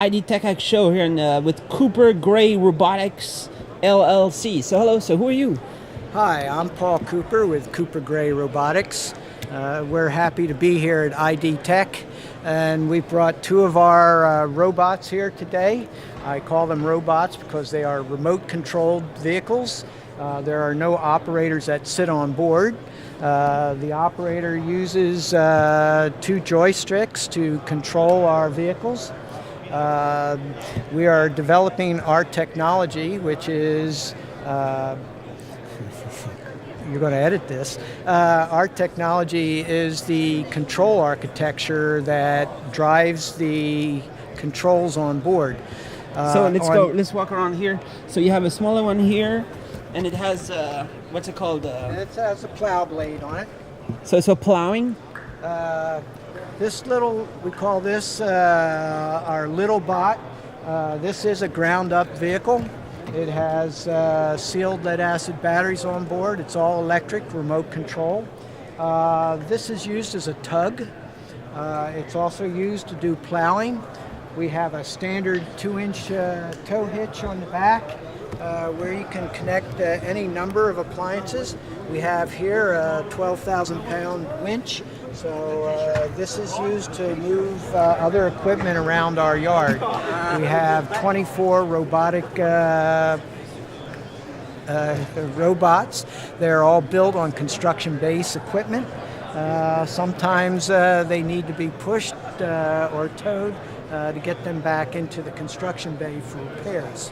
ID Tech show here with Cooper Gray Robotics LLC. So hello, so who are you? Hi, I'm Paul Cooper with Cooper Gray Robotics. We're happy to be here at ID Tech, and we've brought two of our robots here today. I call them robots because they are remote controlled vehicles. There are no operators that sit on board. The operator uses two joysticks to control our vehicles. We are developing our technology, which is, you're going to edit this, our technology is the control architecture that drives the controls on board. So let's walk around here. So you have a smaller one here, and it has, what's it called? It has a plow blade on it. So plowing? We call this our little bot. This is a ground-up vehicle. It has sealed lead-acid batteries on board. It's all electric, remote control. This is used as a tug. It's also used to do plowing. We have a standard 2-inch tow hitch on the back where you can connect any number of appliances. We have here a 12,000-pound winch. So this is used to move other equipment around our yard. We have 24 robotic robots. They're all built on construction-based equipment. Sometimes they need to be pushed or towed to get them back into the construction bay for repairs.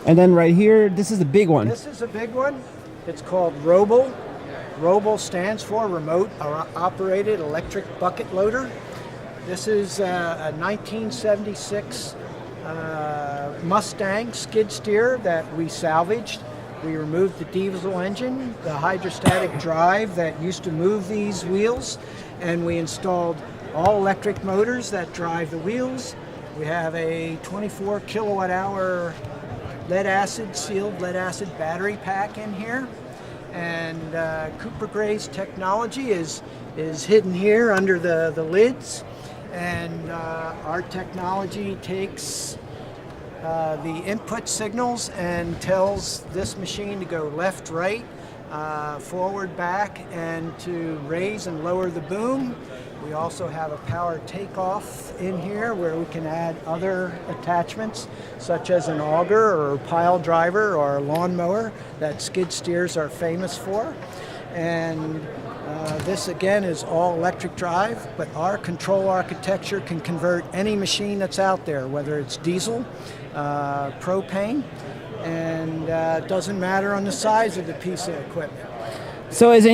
And then right here, this is the big one. This is a big one. It's called ROEBL. ROEBL stands for Remote Operated Electric Bucket Loader. This is a 1976 Mustang skid steer that we salvaged. We removed the diesel engine, the hydrostatic drive that used to move these wheels, and we installed all electric motors that drive the wheels. We have a 24 kilowatt hour sealed lead acid battery pack in here. And Cooper Gray's technology is hidden here under the lids, and our technology takes the input signals and tells this machine to go left, right, forward, back, and to raise and lower the boom. We also have a power takeoff in here where we can add other attachments such as an auger or a pile driver or a lawnmower that skid steers are famous for. And this again is all electric drive, but our control architecture can convert any machine that's out there, whether it's diesel, propane, and it doesn't matter on the size of the piece of equipment. So is there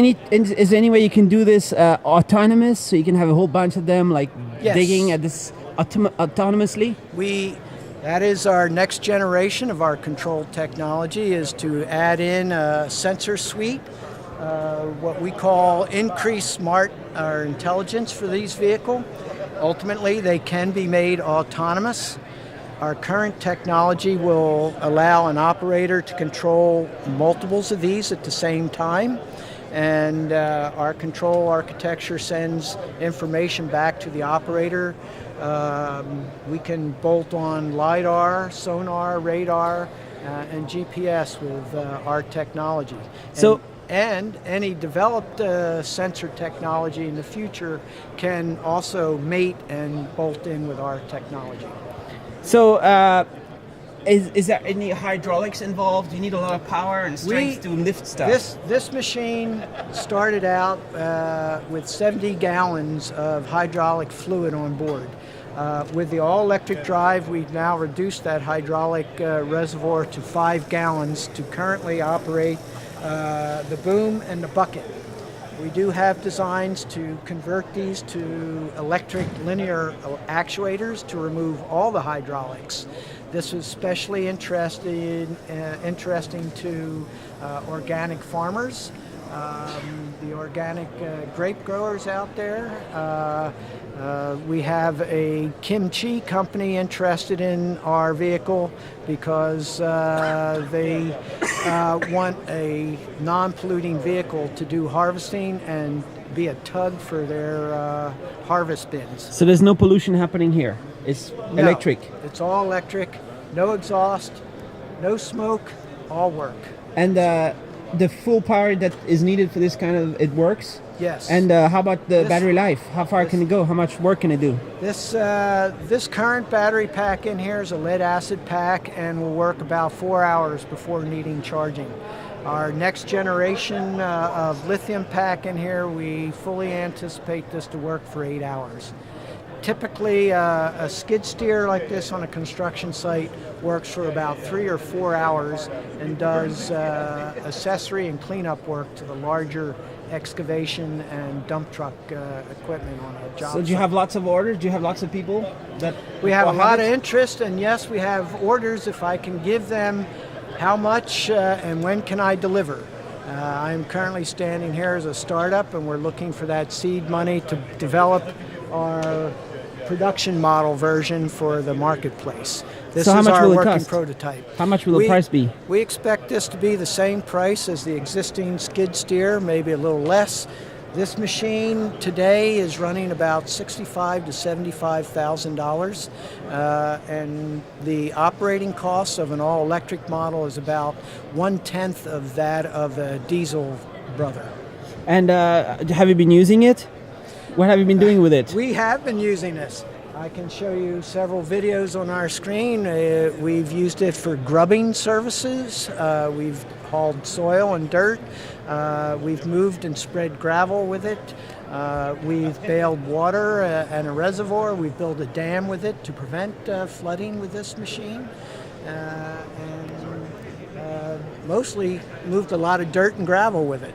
any way you can do this autonomous, so you can have a whole bunch of them like Yes. digging at this autonomously? That is our next generation of our control technology, is to add in a sensor suite, what we call increased smart or intelligence for these vehicles. Ultimately, they can be made autonomous. Our current technology will allow an operator to control multiples of these at the same time. And our control architecture sends information back to the operator. We can bolt on LiDAR, sonar, radar, and GPS with our technology. And any developed sensor technology in the future can also mate and bolt in with our technology. So is there any hydraulics involved? Do you need a lot of power and strength to lift stuff? This machine started out with 70 gallons of hydraulic fluid on board. With the all-electric drive, we've now reduced that hydraulic reservoir to 5 gallons to currently operate the boom and the bucket. We do have designs to convert these to electric linear actuators to remove all the hydraulics. This is especially interesting to organic farmers, the organic grape growers out there. We have a kimchi company interested in our vehicle because they want a non-polluting vehicle to do harvesting and be a tug for their harvest bins. So there's no pollution happening here? It's No, electric. It's all electric, no exhaust, no smoke, all work. And the full power that is needed for this kind of, it works? Yes. And how about the battery life? How far can it go? How much work can it do? This current battery pack in here is a lead acid pack and will work about 4 hours before needing charging. Our next generation of lithium pack in here, we fully anticipate this to work for 8 hours. Typically, a skid steer like this on a construction site works for about 3 or 4 hours and does accessory and cleanup work to the larger excavation and dump truck equipment on a job So do you site. have lots of orders? Do you have lots of people that We have a will lot of it? interest, and yes, we have orders. If I can give them how much and when can I deliver. I'm currently standing here as a startup, and we're looking for that seed money to develop our production model version for the marketplace. This So how is much our will it working cost? prototype. How much will the price be? We expect this to be the same price as the existing skid steer, maybe a little less. This machine today is running about $65,000 to $75,000, and the operating cost of an all-electric model is about 1/10 of that of a diesel brother. And have you been using it? What have you been doing with it? We have been using this. I can show you several videos on our screen. We've used it for grubbing services. We've hauled soil and dirt. We've moved and spread gravel with it. We've baled water and a reservoir. We've built a dam with it to prevent flooding with this machine. And mostly moved a lot of dirt and gravel with it.